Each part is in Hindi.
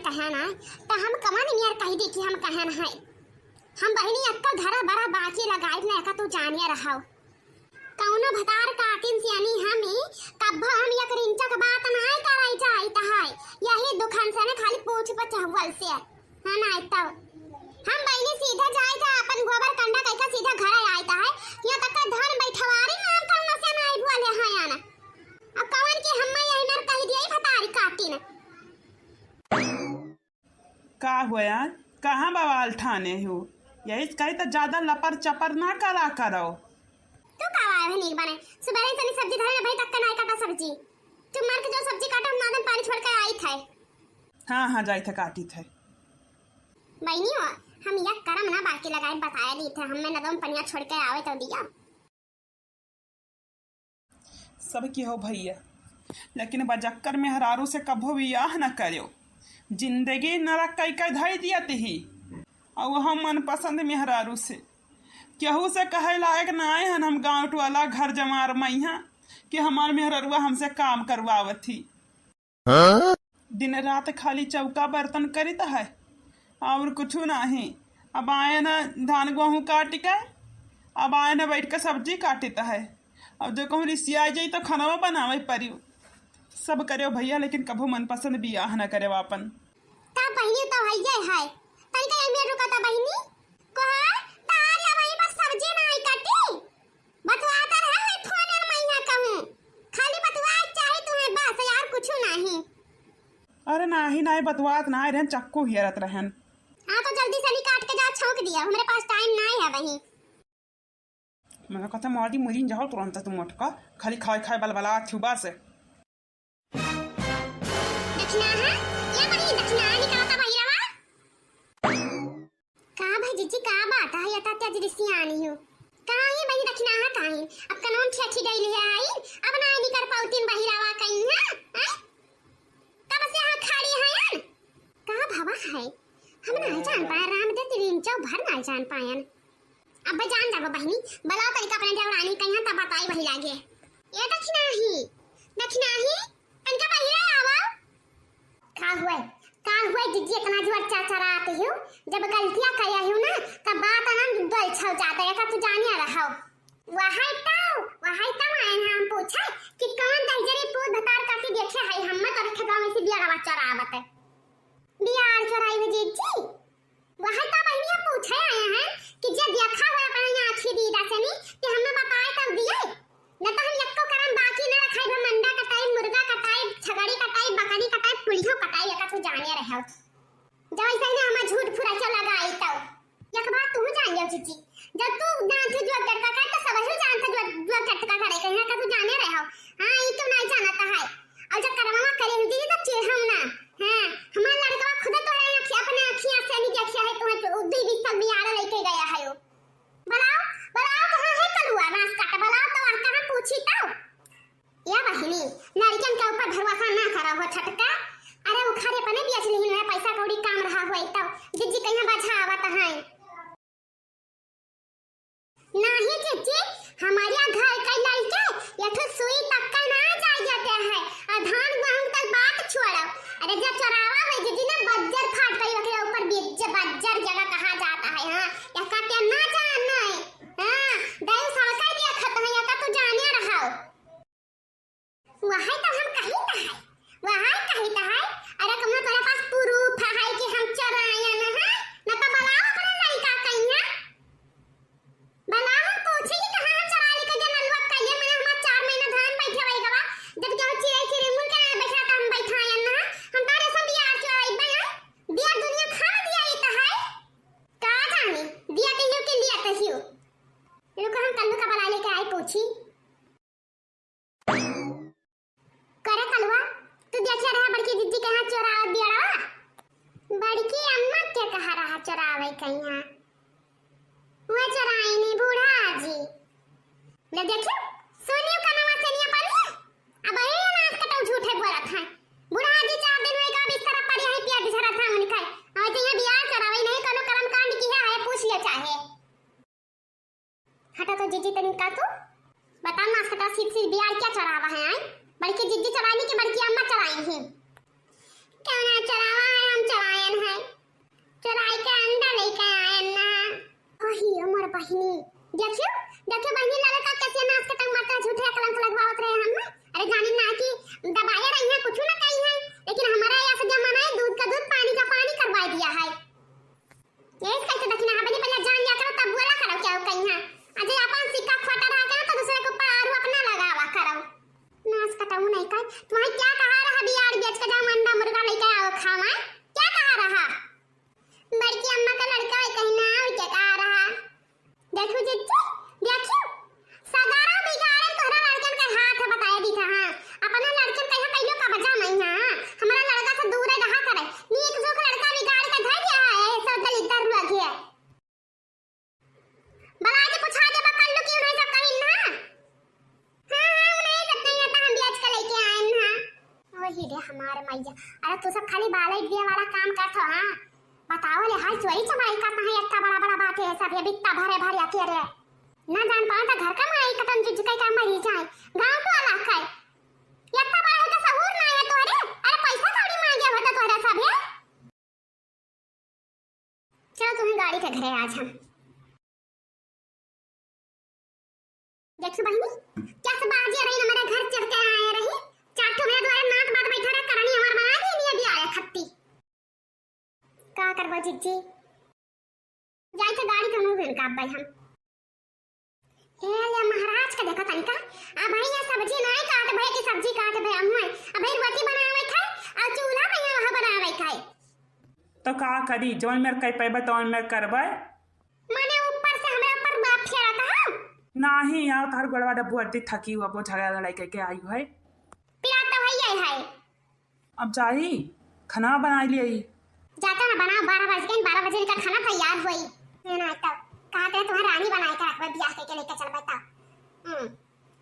कहे ना तो हम कमान नियर कही दी कि हम कहे ना है हम बहनी अक्कल धरा बड़ा बाकी लगाई ना का तू जानिए रहाओ कौनो भतार कातिन सियानी हमी कब्बा हम या करिंचा का बात ना कराई जाई त है यही दुकान से ना खाली पूछ पर चावल से हां ना तो हम बहनी सीधा जाई था अपन गोबर कंडा कइका सीधा घर आई था है या तक धन बैठवारी में हम कौन से ना आई बोले हां या ना अब कौन के हम यही नर कह दिए भतारी कातिन का हुआ यार कहाँ बवाल ठाने हो यही कही तो ज्यादा लपर चपर ना करा करो तू का आया है निर्बने सुबह से सब्जी धरे भाई तक ना काटा सब्जी तू मार के जो सब्जी काटा हम नादन पानी छोड़ के आई थे हाँ जाई थे काटी थे बहनी हो हम या करम ना बाकी लगाए बताया ली थे हमने नदम पनिया छोड़ के आवे तो दिया सब की हो भैया लेकिन बजक्कर में हरारू से कभो भी याह न करो जिंदगी नरक कई कई धई दिया ही और हम मन पसंद में हरारू से केहू से कहे लायक ना आए हन हम गाँव टोला घर जमार मैया कि हमार मेहररुआ हमसे काम करवावत थी दिन रात खाली चौका बर्तन करित है और कुछ नहीं अब आए न धान गेहूँ काट के अब आए न बैठ के सब्जी काटित है अब जो कहूँ रिसिया जाई तो खाना बनावे पड़ी सब करे भैया लेकिन कभू मनपसंद बियाह न करे अपन ता बहनी तो भैया है तनिका ये मेरे रुका ता बहनी कहा तार या भाई बस सब्जी ना आई काटी बतवाता रहे फोन में मैया कहूं खाली बतवा चाहे तुम्हें बस यार कुछ नहीं अरे नहीं बतवात ना रहन चक्कू हियरत रहन हां तो जल्दी से काट के जा छौंक दिया हमारे पास टाइम नहीं है वही मैं कहता मारी मुरी जाओ तुरंत तुम उठ का खाली खाए बलबला थुबा से दक्षिणा है या वही दक्षिणा निकालता भैरवा का भाई जीजी का बात है या तात्या जी रिसियानी हो कहां है भाई दक्षिणा है कहां है अब कानून ठेठी गई है आई अब ना नहीं कर पाउतीन भैरवा कहीं है तब से यहां खड़ी है यार का भावा है हम नहीं जान पाए रामदेव तिरिंचौ भर नहीं जान पायन अब जान जाबो बहनी बलाओ तरीका अपने देवरानी कहीं तब बताई वही लागे ये दक्षिणा ही तनका बहिरा आवा का हुआ जीजी इतना जो अच्छा चराते हो जब गलतियां किया हो ना तब बात आनंद गल छौ जाता है का तू जानिया रहो वहां तो आए हम पूछा कि कौन दहजरे पूत भतार काटी देखे है हम मत रखे गांव में से बियाह चरावत है बियाह चराई में जीजी वहां तो बहनी हम पूछे आए हैं कि जब देखा हुआ अपने आंखी दीदा से नहीं कि हमें बताए तब दिए न तो हम यक्को करम बाकी न रखाई हम मंडा कटाई मुर्गा कटाई छगड़ी कटाई बकरी कटाई पुलियो कटाई का तू जाने रहो जब ऐसा ना हम झूठ फुरा चल लगाई तो एक बात तू जान लियो जीजी जब तू दांत जो टटका कर तो सब ही जानता जो टटका करे कहीं का तू जाने रहो हां ये तो नहीं जानता है और जब करवा करे दीदी तो चे हम ना हां हमारा लड़का खुद तो है अपने आंखियां से नहीं देखा है तुम्हें उद्दी भी सब बियाह लेके गया है वो बनाओ कहां है कलुआ नास काट बनाओ तो कहां पूछी तो या बहिनी नारिकन के ऊपर भरोसा ना करा हो छटका अरे वो खारे पने भी असली नहीं पैसा कौड़ी काम रहा हुआ तो जीजी कहीं बचा आवत है नहीं जीजी हमारे घर का लड़के ये तो सुई तक का ना जा जाते हैं और धान गेहूं तक बात छोड़ो अरे जब चरावा में जीजी ना बज्जर फाट गई के ऊपर बज्जर जगह कहा जाता है हां या का क्या ना जान नहीं हां दाई सड़का दिया खत्म है या का तू जाने रहा वहां तो हम कहीं था है अरे कमना तेरे पास प्रूफ है कि हम चराया ना है ना तो बनाओ अपने लड़का कहीं है बनाओ हम पूछे कि कहां हम चरा लेके जे नलवा कहिए मैंने हमारा 4 महीना धान बैठे रही गवा जब जो चिड़ै मुर्ग के बैठा था हम बैठा है ना हम तारे सब बियाह चराई बिया दुनिया खा दिया ये तो है का जाने दिया तो यू के लिया तो यू रुको हम कल्लू का बना लेके आए पूछी करे कलवा तू देखा रहा बड़की दीदी कहां चोरावत बियाड़ा बड़की अम्मा के कहा रहा चोरावे कहीं वो चोराई नहीं बूढ़ा जी ले देखो सोनियो का नाम सेनिया पानी अब ये नाच कटौ झूठे बोलत है बूढ़ा जी 4 दिन होएगा बिस्तर पर है पिया झरा था उनका और तो ये बियाह चोरावे नहीं कोनो कर्म कांड किया है पूछ ले चाहे हटा तो जीजी तनिका तू बता नाच कटा सीधी बियाह क्या चोरावा है बल्कि जिद्दी चराने की बल्कि अम्मा चराई हैं क्या ना चरावा है हम चरा बहिनी देखियो देखियो बहिनी लड़का कैसे नाच के टंग मारता झूठे कलंक लगवावत रहे हम। अरे जानी ना कि दबाए रही है कुछ ना कही है, लेकिन हमारा ऐसा जमाना है दूध का दूध पानी का पानी करवा दिया है। ये कैसे देखना है बनी, पहले जान लिया करो तब बोला करो क्या कहीं है। अजय अपन सिक्का खोटा रहा के तो दूसरे के ऊपर आरू अपना लगावा करो। नाच कटाऊ नहीं कर तुम्हारे क्या कहा रहा बियार बेच के जाओ अंडा मुर्गा लेके आओ खावा, क्या कहा रहा? बड़की अम्मा का लड़का है कहीं ना और क्या कहा रहा? देखो जिज्जी देखो सगारा बिगाड़े तोहरा लड़कन का हाथ बताए दी था। हां अपना लड़कन कहियो कहियो का बजा नहीं हां, हमारा लड़का से दूर रहा करे। नीक जोक लड़का बिगाड़ के धर दिया है सब दलितर लग गया। बला के पूछा दे बकल लो क्यों नहीं सब कहीं ना। हां नहीं करते हैं तो हम बेच के लेके आए ना। वही रे हमारे मैया। अरे तू सब खाली बाले दिए वाला काम करत हो। हां बताओ ले हाल चोरी चमारी करता है इतना बड़ा बड़ा बात है सब ये बित्ता भरे भरे अकेले ना जान पाओ तो घर का माई कटन जुज के काम मरी जाए गांव को अलग है इतना बड़ा है तो सहूर ना है तोरे। अरे पैसा थोड़ी मांगे होता तोरा सब है। चलो तुम्हें गाड़ी के घरे आज हम देखो बहिनी क्या सब बाजी रही हमारे घर चढ़ के आए रही चाटो मेरे द्वारा नाक बात बैठा रे करनी हमार बना दी नहीं अभी आया खत्ती का करबो जिज्जी जाई तो गाड़ी तो मुंह का भाई हम ए ले महाराज का देखा तनिका आ भैया सब्जी नहीं काट भैया की सब्जी काट भैया हम अब भैया रोटी बनावे खाए और चूल्हा भैया वहां बनावे खाए तो का करी जवन मेरे कई पैबे तो मेरे करबे माने ऊपर से हमरा ऊपर बाप फेरा था नाही यार तार गड़वा डब्बू थकी हुआ वो झगड़ा लड़ाई करके आई है पिरा तो भैया है। अब जाई खाना बना लिए जाता ना बनाओ 12 बज गए 12 बजे का खाना तैयार हुई ना तब कहा थे तुम्हारा रानी बनाए का रखबे ब्याह के लेके चल बता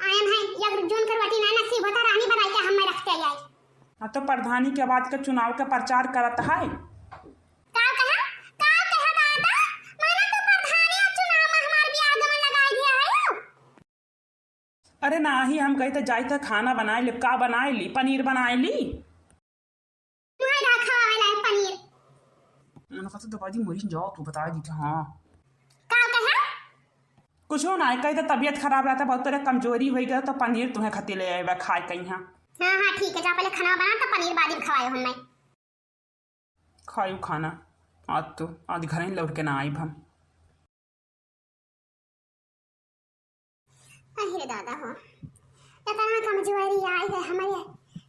आयन है या जोन करवाटी ना नसीब होता रानी बनाए के हम में रखते आई। अब तो प्रधानी के बाद के चुनाव का प्रचार करत है का कहा दादा माना तो प्रधानी चुनाव में हमार ब्याह गमन लगा दिया है। अरे नाही हम कही तो जाई तो खाना बनाए ली का बनाए ली पनीर बनाए ली तुम्हारा खावा वाला पनीर मैंने कहा तो बाजी मोरी जाओ तू बता दी हाँ का कहा कुछ हो ना कही तो तबीयत खराब रहता बहुत तेरे कमजोरी हो गया तो पनीर तुम्हें खती ले आए खाए कहीं हाँ हाँ ठीक है जा पहले खाना बना तो पनीर बादी खवाए हमने खायू खाना आज तो आज घर ही लौट के ना आई हम अरे दादा हो इतना कमजोरी आई है हमारे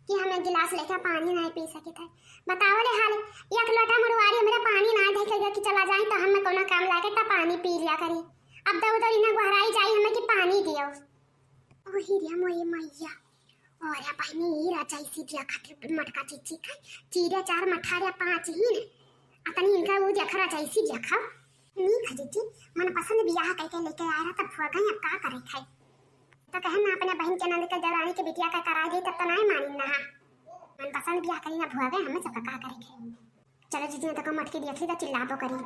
कि हमें गिलास लेकर पानी नहीं पी सके थे। बताओ ले हाल एक लोटा मुरवारी मेरा पानी ना देखेगा कि चला जाए तो हमें कोनो काम लागे तो पानी पी लिया करी। अब दो दो इना गहराई जाई हमें कि पानी दियो ओ हिरिया मोई मैया और या बहनी हीरा जैसी दिया खातिर मटका चिची खाई चीरे 4 मठारे 5 ही ने अतनी इनका वो जखरा जैसी दिया खा नी खजीती मन पसंद बियाह करके लेके आया तब फुआ गई अब का करे खाई तो कहे ना अपने बहन के नंद के दरानी के बिटिया का करा दी तब तो नहीं मानी ना मन पसंद बियाह करी ना भुआ गए हमें सब का करे चलो जीजी तो मटकी दिया थी तो चिल्लाबो करी